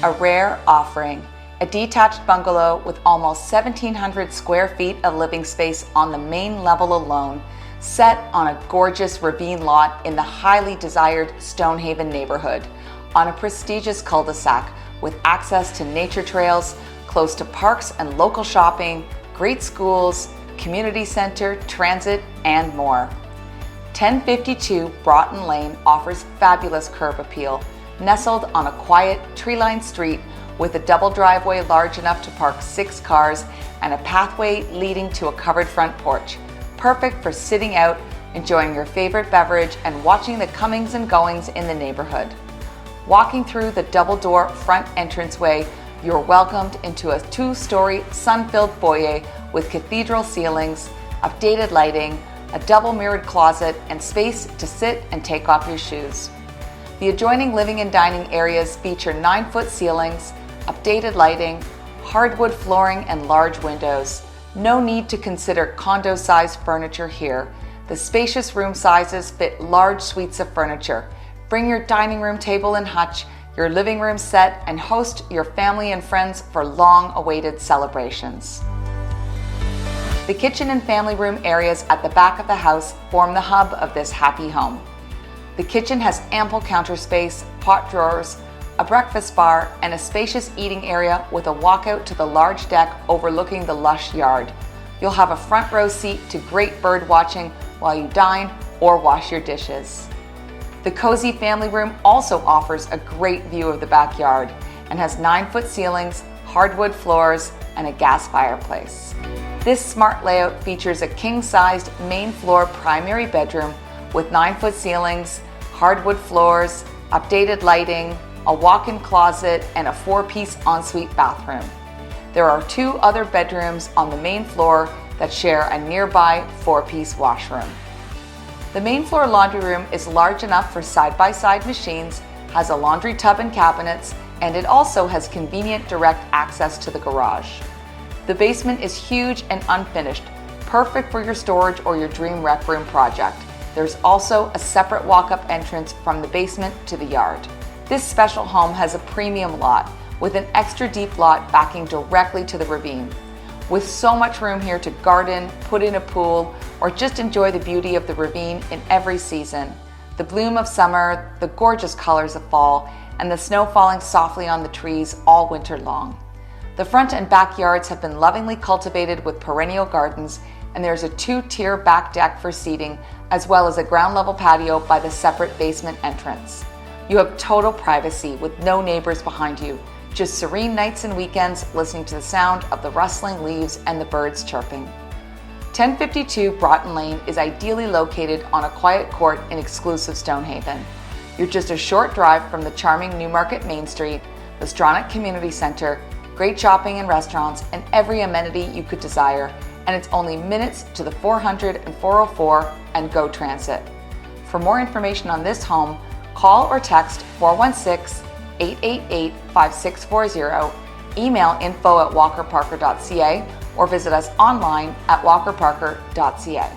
a rare offering, a detached bungalow with almost 1,700 square feet of living space on the main level alone, set on a gorgeous ravine lot in the highly desired Stonehaven neighborhood, on a prestigious cul-de-sac with access to nature trails, close to parks and local shopping, great schools, community center, transit, and more. 1052 Broughton Lane offers fabulous curb appeal, nestled on a quiet, tree-lined street with a double driveway large enough to park 6 cars and a pathway leading to a covered front porch, perfect for sitting out, enjoying your favorite beverage, and watching the comings and goings in the neighborhood. Walking through the double-door front entranceway, you're welcomed into a 2-story sun-filled foyer with cathedral ceilings, updated lighting, a double-mirrored closet, and space to sit and take off your shoes. The adjoining living and dining areas feature 9-foot ceilings, updated lighting, hardwood flooring, and large windows. No need to consider condo-sized furniture here. The spacious room sizes fit large suites of furniture. Bring your dining room table and hutch, your living room set, and host your family and friends for long-awaited celebrations. The kitchen and family room areas at the back of the house form the hub of this happy home. The kitchen has ample counter space, pot drawers, a breakfast bar, and a spacious eating area with a walkout to the large deck overlooking the lush yard. You'll have a front row seat to great bird watching while you dine or wash your dishes. The cozy family room also offers a great view of the backyard and has 9-foot ceilings, hardwood floors, and a gas fireplace. This smart layout features a king-sized main floor primary bedroom with 9-foot ceilings, hardwood floors, updated lighting, a walk-in closet, and a 4-piece ensuite bathroom. There are 2 other bedrooms on the main floor that share a nearby 4-piece washroom. The main floor laundry room is large enough for side-by-side machines, has a laundry tub and cabinets, and it also has convenient direct access to the garage. The basement is huge and unfinished, perfect for your storage or your dream rec room project. There's also a separate walk-up entrance from the basement to the yard. This special home has a premium lot with an extra deep lot backing directly to the ravine. With so much room here to garden, put in a pool, or just enjoy the beauty of the ravine in every season. The bloom of summer, the gorgeous colors of fall, and the snow falling softly on the trees all winter long. The front and backyards have been lovingly cultivated with perennial gardens, and there's a 2-tier back deck for seating, as well as a ground level patio by the separate basement entrance. You have total privacy with no neighbors behind you, just serene nights and weekends listening to the sound of the rustling leaves and the birds chirping. 1052 Broughton Lane is ideally located on a quiet court in exclusive Stonehaven. You're just a short drive from the charming Newmarket Main Street, the Stronach Community Center, great shopping and restaurants, and every amenity you could desire, and it's only minutes to the 400 and 404 and GO Transit. For more information on this home, call or text 416-888-5640, email info@walkerparker.ca, or visit us online at walkerparker.ca.